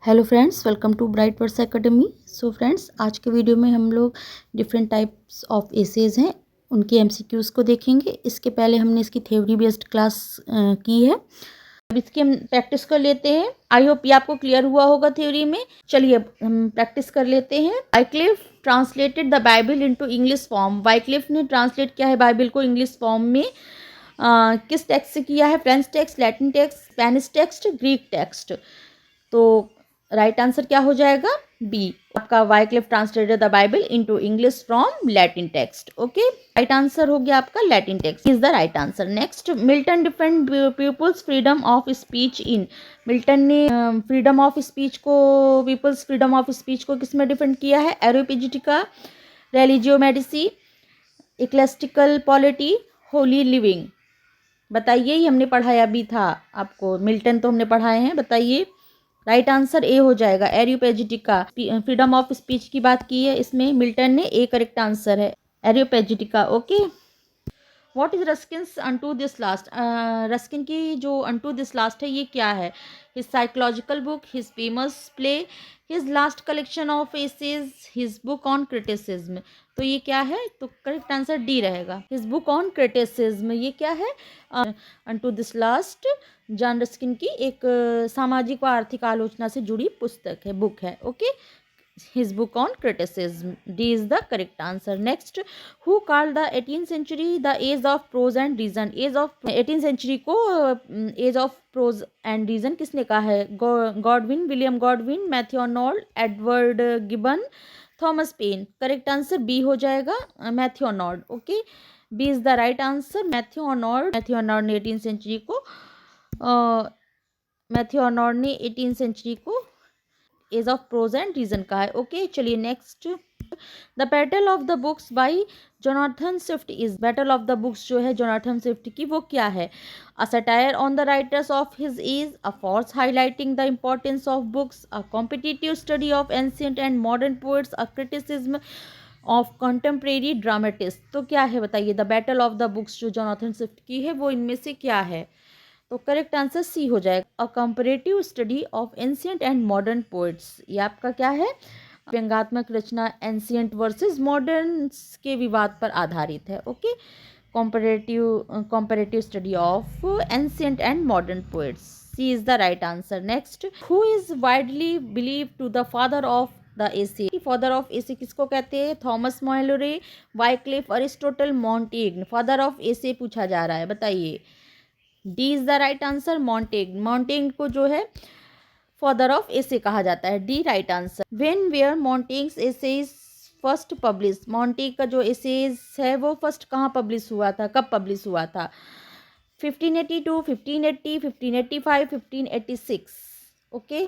Hello friends, welcome to Bright Words Academy. So friends, आज के video में हम लोग डिफरेंट टाइप्स ऑफ एसेज हैं उनके एमसीक्यूज़ को देखेंगे। इसके पहले हमने इसकी थ्योरी बेस्ड क्लास की है। अब इसकी हम प्रैक्टिस कर लेते हैं। आई होप ये आपको क्लियर हुआ होगा थ्योरी में। चलिए अब हम प्रैक्टिस कर लेते हैं। Wycliffe translated the Bible into English form. Wycliffe ने ट्रांसलेट किया है बाइबल को इंग्लिश फॉर्म में। किस टेक्स्ट से किया है? French text, Latin text, Spanish text, Greek text. तो राइट आंसर क्या हो जाएगा? बी। आपका Wycliffe translated the Bible into English from Latin text. Okay, right answer हो गया आपका Latin text is the right answer. Next, Milton defend people's freedom of speech in. Milton ने freedom of speech को, people's freedom of speech को किस में defend किया है? Areopagitica, Religio Medici, Ecclesiastical polity, Holi living. बताइए, ये हमने पढ़ाया भी था आपको। मिल्टन तो हमने पढ़ाए हैं, बताइए। राइट आंसर ए हो जाएगा, एरियोपेजिटिका। फ्रीडम ऑफ स्पीच की बात की है इसमें मिल्टन ने, ए करेक्ट आंसर है Areopagitica. Okay, what is Ruskin's unto this last? Ruskin की जो अनटू दिस लास्ट है ये क्या है? His psychological book, his famous play, his last collection of essays, his book on criticism. तो ये क्या है? तो करेक्ट आंसर डी रहेगा, हिज बुक ऑन क्रिटिसिज्म। ये क्या है? Unto this last John Ruskin की एक सामाजिक व आर्थिक आलोचना से जुड़ी पुस्तक है, बुक है। Okay, his book on criticism. D is the correct answer. Next, who called the 18th century the age of prose and reason? age of 18th century को age of prose and reason किसने कहा है? Godwin, William Godwin, Matthew Arnold, Edward Gibbon, Thomas Paine. Correct answer B हो जाएगा, Matthew Arnold. Okay, B is the right answer, Matthew Arnold. Matthew Arnold ने 18th century को Matthew Arnold ने 18th century को age of prose and reason का है। Okay, चलिए next, the battle of the books by Jonathan Swift is. Battle of the books जो है Jonathan Swift की, वो क्या है? A satire on the writers of his age, a farce highlighting the importance of books, a competitive study of ancient and modern poets, a criticism of contemporary dramatist. तो क्या है बताइए? The battle of the books जो Jonathan Swift की है वो इनमें से क्या है? तो करेक्ट आंसर सी हो जाएगा, a comparative study of ancient and modern poets. ये आपका क्या है? व्यंग्यात्मक रचना एंशिएंट वर्सेस मॉडर्न के विवाद पर आधारित है। Okay, comparative study of ancient and modern poets. C is the right answer. Next, who is widely believe to the father of the essay? Father of essay किसको कहते हैं? Thomas Malory, Wycliffe, Aristotle, Montaigne. Father of essay पूछा जा रहा है, बताइए। D is the right answer, Montaigne. Montaigne को जो है फादर ऑफ एसे कहा जाता है। D right answer. When were Montaigne's essays first publish? Montaigne का जो एसेज है वो फर्स्ट कहाँ पब्लिश हुआ था, कब पब्लिश हुआ था? 1582, 1580, 1585, 1586। ओके,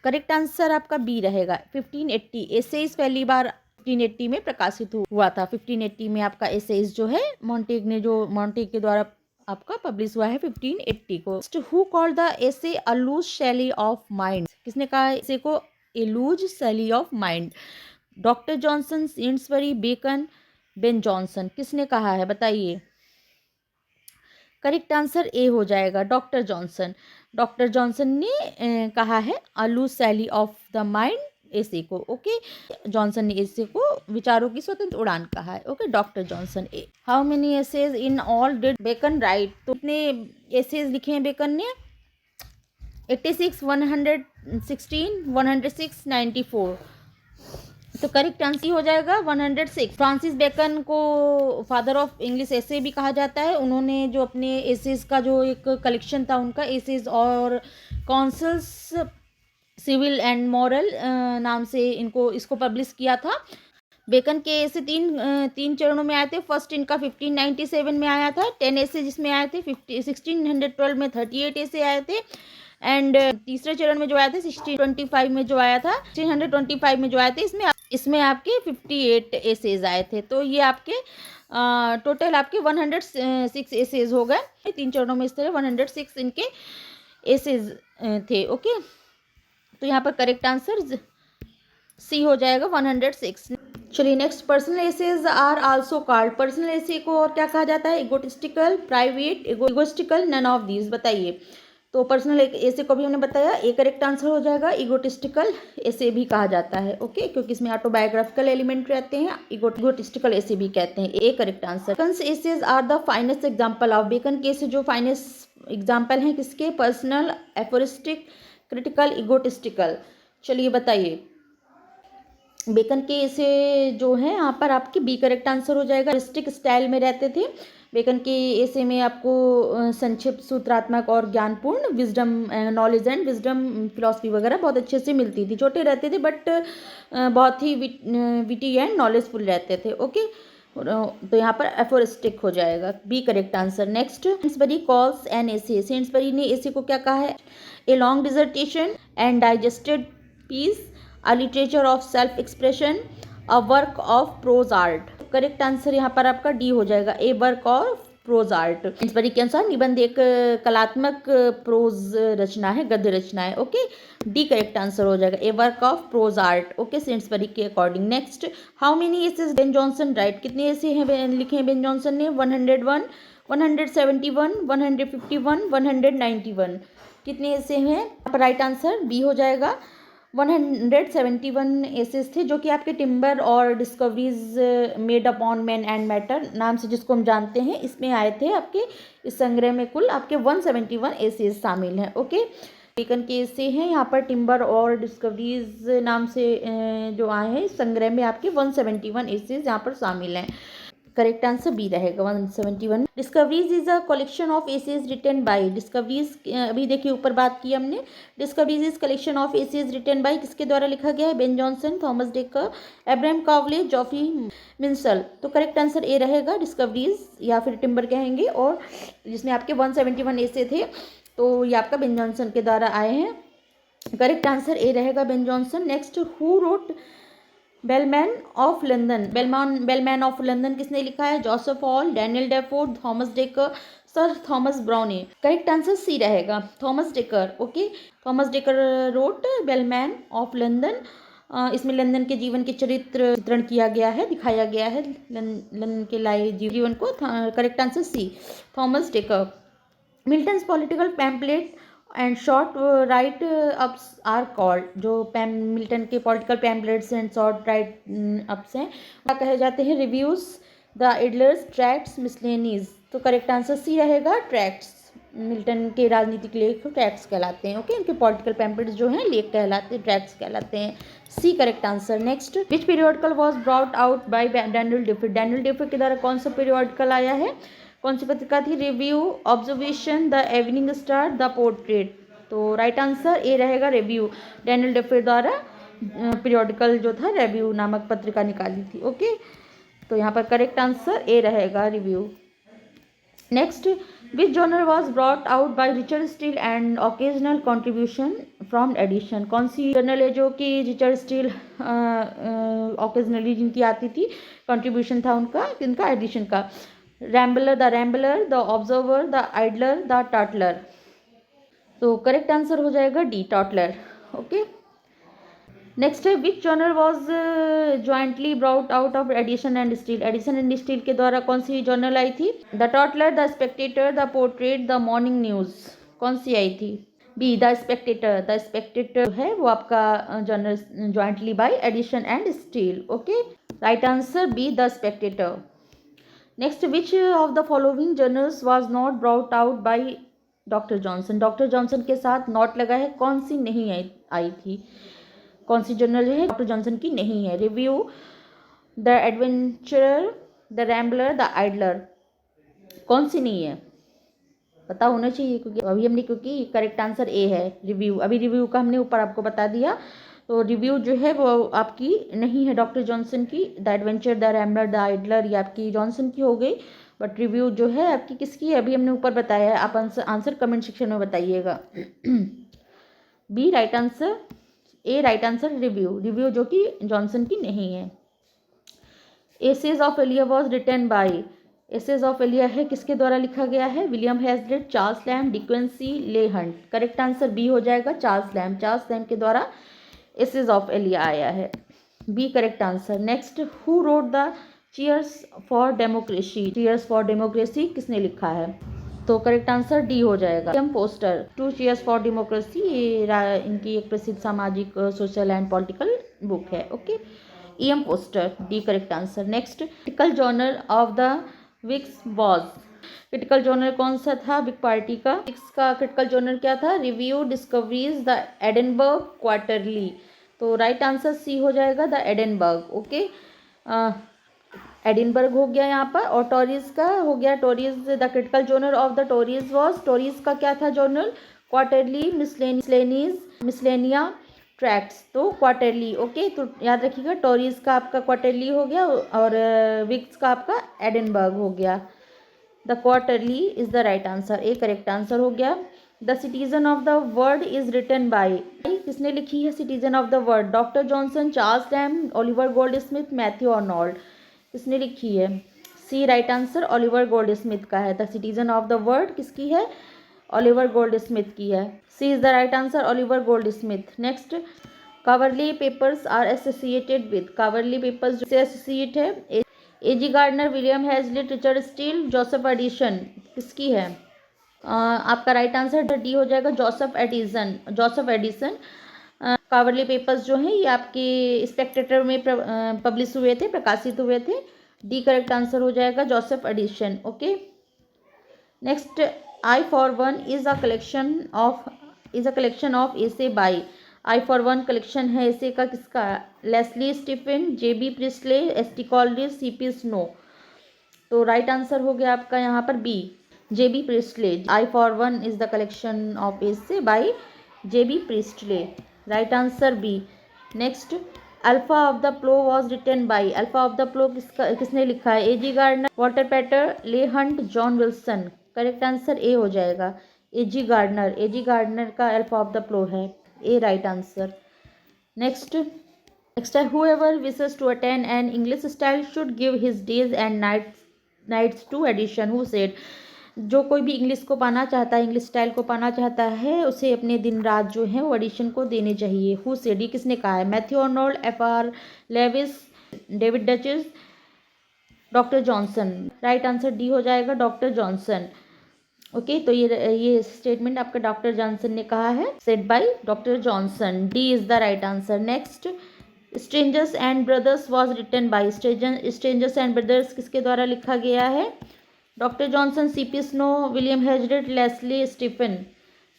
करेक्ट आंसर आपका बी रहेगा, 1580। एसेज पहली बार 1580 में प्रकाशित हुआ था। 1580 में आपका एसेज जो है मॉन्टेग के द्वारा आपका पब्लिश हुआ है 1580 को। Who called the essay a loose sally of mind? किसने कहा एसे को a loose sally of mind? Doctor Johnson, Saintsbury, Bacon, Ben Johnson. किसने कहा है बताइए? करेक्ट आंसर ए हो जाएगा, डॉक्टर जॉनसन। डॉक्टर जॉनसन ने कहा है अ loose sally of the mind एसे को। ओके, जॉनसन ने एसे को विचारों की स्वतंत्र उड़ान कहा है। Okay, doctor Johnson. A how many essays in all did Bacon write? तो कितने एसेज लिखे हैं बेकन ने? 86, 116, 106, 94। तो करेक्ट आंसर हो जाएगा 106। फ्रांसिस बेकन को फादर ऑफ इंग्लिश एसे भी कहा जाता है। उन्होंने जो अपने एसेज का जो एक कलेक्शन था उनका, एसेज और काउंसिल्स सिविल एंड मॉरल नाम से इसको पब्लिश किया था। बेकन के ऐसे तीन चरणों में आए थे। फर्स्ट इनका 1597 में आया था, 10 ऐसे जिसमें आए थे। 1612 में 38 ऐसे आए थे। एंड तीसरे चरण में जो आया था 1625 में जो आया था, 1625 में जो आए थे, इसमें आपके 58 एसेज आए थे। तो ये आपके टोटल आपके 106 एसेज हो गए। तीन चरणों में इस तरह 106 इनके एसेज थे। ओके, तो यहाँ पर करेक्ट आंसर सी हो जाएगा 106। चलिए next, personal essays are also called. Personal essay को और क्या कहा जाता है? Egotistical, private, egoistical, none of these. बताइए। तो पर्सनल ऐसे को भी हमने बताया, ए करेक्ट आंसर हो जाएगा। इगोटिस्टिकल ऐसे भी कहा जाता है, ओके, क्योंकि इसमें ऑटोबायोग्राफिकल एलिमेंट रहते हैं। इगोटिस्टिकल ऐसे भी कहते हैं, a correct answer. Bacon's essays are the finest example of, Bacon के ऐसे जो फाइनेस्ट एग्जाम्पल हैं किसके, पर्सनल, एफोरिस्टिक, क्रिटिकल, इगोटिस्टिकल। चलिए बताइए, बेकन के ऐसे जो है यहाँ पर आपकी बी करेक्ट आंसर हो जाएगा। एफोरिस्टिक स्टाइल में रहते थे बेकन के ऐसे में, आपको संक्षिप्त, सूत्रात्मक और ज्ञानपूर्ण, wisdom, knowledge and wisdom, philosophy वगैरह बहुत अच्छे से मिलती थी। छोटे रहते थे बट बहुत ही विटी एंड नॉलेजफुल रहते थे, ओके। तो यहाँ पर एफोरिस्टिक हो जाएगा, B correct answer. Next, Saintsbury calls an essay, Saintsbury ने एसे को क्या कहा है, a long dissertation and digested piece, a literature of self expression, a work of prose art. Correct answer यहाँ पर आपका डी हो जाएगा, a work of prose art. Saintsbury के अनुसार निबंध एक कलात्मक प्रोज रचना है, गद्य रचना है, ओके। डी करेक्ट आंसर हो जाएगा, a work of prose art, okay, Saintsbury के according. Next, how many essays Ben Johnson write, कितने ऐसे हैं लिखे हैं बेन जॉनसन ने, 101, 171, 151, 191, कितने ऐसे हैं। राइट आंसर बी हो जाएगा, 171 एसेस थे, जो कि आपके टिम्बर और discoveries made upon man and matter नाम से जिसको हम जानते हैं, इसमें आए थे आपके इस संग्रह में। कुल आपके 171 एसेस शामिल हैं, ओके। बेकन के ऐसे हैं यहाँ पर टिम्बर और डिस्कवरीज नाम से जो आए हैं इस संग्रह में, आपके 171 एसेस यहाँ पर शामिल हैं। करेक्ट आंसर बी रहेगा, 171। Discoveries is a collection of essays written by, Discoveries अभी देखिए ऊपर बात की हमने, Discoveries is collection of essays written by, किसके द्वारा लिखा गया है, Ben Johnson, Thomas Dekker, Abraham Cowley, Geoffrey Minshull. तो करेक्ट आंसर ए रहेगा, डिस्कवरीज या फिर टिम्बर कहेंगे, और जिसमें आपके 171 एसे थे, तो ये आपका बेन जॉनसन के द्वारा आए हैं। करेक्ट आंसर ए रहेगा, Ben Johnson. Next, who wrote Bellman of London, Bellman of London किसने लिखा है, Joseph Hall, Daniel Defoe, Thomas Dekker, sir Thomas Browne. Correct answer C रहेगा, Thomas Dekker, okay. Thomas Dekker wrote Bellman of London, इसमें London के जीवन के चित्रण किया गया है, दिखाया गया है लंदन के लाए जीवन को। Correct answer C, Thomas Dekker. Milton's political pamphlet and short write ups are called, जो मिल्टन के political pamphlets and short write ups हैं क्या कहे जाते हैं, reviews, the idlers, tracts, miscellanies. तो करेक्ट आंसर सी रहेगा, ट्रैक्ट्स। मिल्टन के राजनीतिक लेख ट्रैक्ट्स कहलाते हैं, ओके। उनके पॉलिटिकल पैम्पलेट्स जो हैं लेख कहलाते हैं, ट्रैक्ट्स कहलाते हैं। C correct answer. Next, which periodical was brought out by Daniel Defoe, Daniel Defoe के द्वारा कौन सा पीरियोडिकल आया है, कौन सी पत्रिका थी, review, observation, the evening star, the portrait. तो राइट आंसर ए रहेगा, रिव्यू। डैनियल डेफोर्ड द्वारा पीरियोडिकल जो था रिव्यू नामक पत्रिका निकाली थी, ओके। तो यहाँ पर करेक्ट आंसर ए रहेगा, review. Next, which journal was brought out by Richard Steele and occasional contribution from Addison, कौन सी जर्नल है जो कि रिचर्ड स्टील ओकेजनली जिनकी आती थी, कॉन्ट्रीब्यूशन था उनका, किनका, एडिशन का। Rambler, the Rambler, the Observer, the Idler, the Tatler. तो करेक्ट आंसर हो जाएगा डी, टाटलर, ओके। नेक्स्ट है, which journal was jointly brought out of Addison and Steele, Addison and Steele के द्वारा कौन सी जर्नल आई थी, the Tatler, the Spectator, the Portrait, the Morning News. कौन सी आई थी, B, the Spectator. The Spectator है वो आपका journal jointly by Addison and Steele, okay. Right answer B, the Spectator. Next, which of the following journals was not brought out by doctor Johnson, doctor Johnson के साथ not लगा है, कौन सी नहीं आई थी, कौन सी जर्नल जो है डॉक्टर जॉनसन की नहीं है, review, the adventurer, the Rambler, the idler. कौन सी नहीं है, पता होना चाहिए, क्योंकि करेक्ट आंसर ए है, रिव्यू। अभी रिव्यू का हमने ऊपर आपको बता दिया, तो रिव्यू जो है वो आपकी नहीं है डॉक्टर जॉनसन की। The adventure, the Rambler, the idler, ये आपकी जॉनसन की हो गई, बट रिव्यू जो है आपकी किसकी है, अभी हमने ऊपर बताया है। आप आंसर कमेंट सेक्शन में बताइएगा। B right answer, A right answer, review, review जो कि जॉनसन की नहीं है। Essays of Elia was written by, essays of Elia है किसके द्वारा लिखा गया है, William Hazlitt, Charles Lamb, De Quincey, Leigh Hunt. Correct answer B हो जाएगा, चार्ल्स लैम्ब। चार्ल्स लैम्ब के द्वारा एसेज ऑफ एलिया आया है, B correct answer. Next, who wrote the cheers for democracy, cheers for democracy किसने लिखा है, तो करेक्ट आंसर डी हो जाएगा। M Forster, two cheers for democracy, ये इनकी एक प्रसिद्ध सामाजिक सोशल एंड पॉलिटिकल बुक है। Okay, M Forster, D correct answer. Next, critical journal of the Whigs was, critical journal कौन सा था विक पार्टी का? विक्स का क्रिटिकल जर्नल क्या था? Review discoveries the Edinburgh quarterly. तो राइट आंसर सी हो जाएगा, द एडिनबर्ग। ओके, एडिनबर्ग हो गया यहाँ पर, और टोरीज का हो गया Tories, the critical journal of the Tories was, Tories का क्या था जर्नल? क्वार्टरली मिसलेनिया ट्रैक्ट्स, तो क्वार्टरली। ओके, तो याद रखिएगा टोरीज का आपका क्वार्टरली हो गया और विक्स का आपका एडिनबर्ग हो गया। The Quarterly is the right answer, A correct answer हो गया। The Citizen of the World is written by, किसने लिखी है Citizen of the World? Doctor Johnson, Charles डैम, Oliver Goldsmith, Matthew Arnold, किसने लिखी है? C right answer Oliver Goldsmith का है। The Citizen of the World किसकी है? ओलिवर गोल्ड स्मिथ की है। C is the right answer Oliver gold Smith. Next, Coverley papers are associated with, Coverley papers से एसोसिएट है? A G Gardiner, William Hazlitt, Richard Steele, Joseph Addison, किसकी है? आपका right answer D हो जाएगा, Joseph Edison. कावर्ली papers जो हैं ये आपके स्पेक्टेटर में पब्लिश हुए थे, प्रकाशित हुए थे। डी करेक्ट आंसर हो जाएगा, Joseph Addison. Okay, next, I for one is a collection of essay by, I for one collection है एसे का, किसका? Leslie Stephen, J B Priestley, S T Coleridge, C P Snow. तो राइट आंसर हो गया आपका यहाँ पर B, J B Priestley. I for one is the collection of essay by J B Priestley, right answer B. Next, Alpha of the Plough was written by, Alpha of the प्लो किसने लिखा है? A G gardener, Walter पैटर, ले Hunt, John Wilson, correct answer ए हो जाएगा, एजी gardener का alpha of the प्लो है, ए right answer. Next है, whoever wishes to attain an English style should give his days and nights to edition, who said, जो कोई भी English को पाना चाहता है, इंग्लिश स्टाइल को पाना चाहता है, उसे अपने दिन रात जो है वो एडिशन को देने चाहिए। हु सेड, ये किसने कहा है? Matthew Arnold, F R. Leavis, David Daiches, doctor Johnson, right answer D हो जाएगा, डॉक्टर जॉनसन। ओके, तो ये स्टेटमेंट आपका डॉक्टर जॉनसन ने कहा है, said by doctor Johnson, D is the right answer. Next, strangers and brothers was written by, strangers and brothers किसके द्वारा लिखा गया है? Doctor Johnson, C P Snow, William Hazlitt, Leslie Stephen,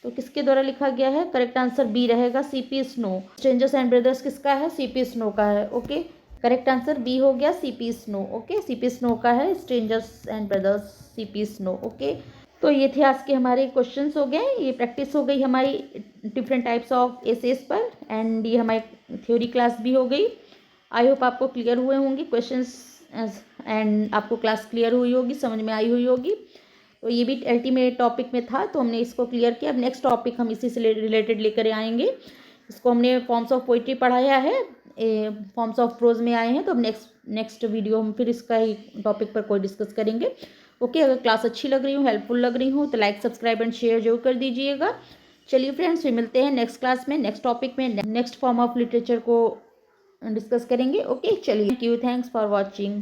तो किसके द्वारा लिखा गया है? करेक्ट आंसर बी रहेगा, C P Snow. Strangers and brothers किसका है? सीपी स्नो का है। ओके, करेक्ट आंसर बी हो गया, CP snow. Okay, CP snow का है strangers and brothers, CP snow. Okay, तो ये थे आज के हमारे क्वेश्चंस हो गए, ये प्रैक्टिस हो गई हमारी डिफरेंट टाइप्स ऑफ एसेस पर, एंड ये हमारी थ्योरी क्लास भी हो गई। आई होप आपको क्लियर हुए होंगे क्वेश्चंस, एंड आपको क्लास क्लियर हुई होगी, समझ में आई हुई होगी। तो ये भी अल्टीमेट टॉपिक में था, तो हमने इसको क्लियर किया। अब नेक्स्ट टॉपिक हम इसी से रिलेटेड लेकर आएंगे। इसको हमने फॉर्म्स ऑफ पोइट्री पढ़ाया है, फॉर्म्स ऑफ प्रोज में आए हैं, तो अब नेक्स्ट वीडियो हम फिर इसका ही टॉपिक पर कोई डिस्कस करेंगे। ओके, अगर क्लास अच्छी लग रही हो, हेल्पफुल लग रही हो, तो लाइक, सब्सक्राइब एंड शेयर जरूर कर दीजिएगा। चलिए फ्रेंड्स, फिर मिलते हैं नेक्स्ट क्लास में, नेक्स्ट टॉपिक में, नेक्स्ट फॉर्म ऑफ लिटरेचर को डिस्कस करेंगे। ओके, चलिए, thank you, thanks for watching.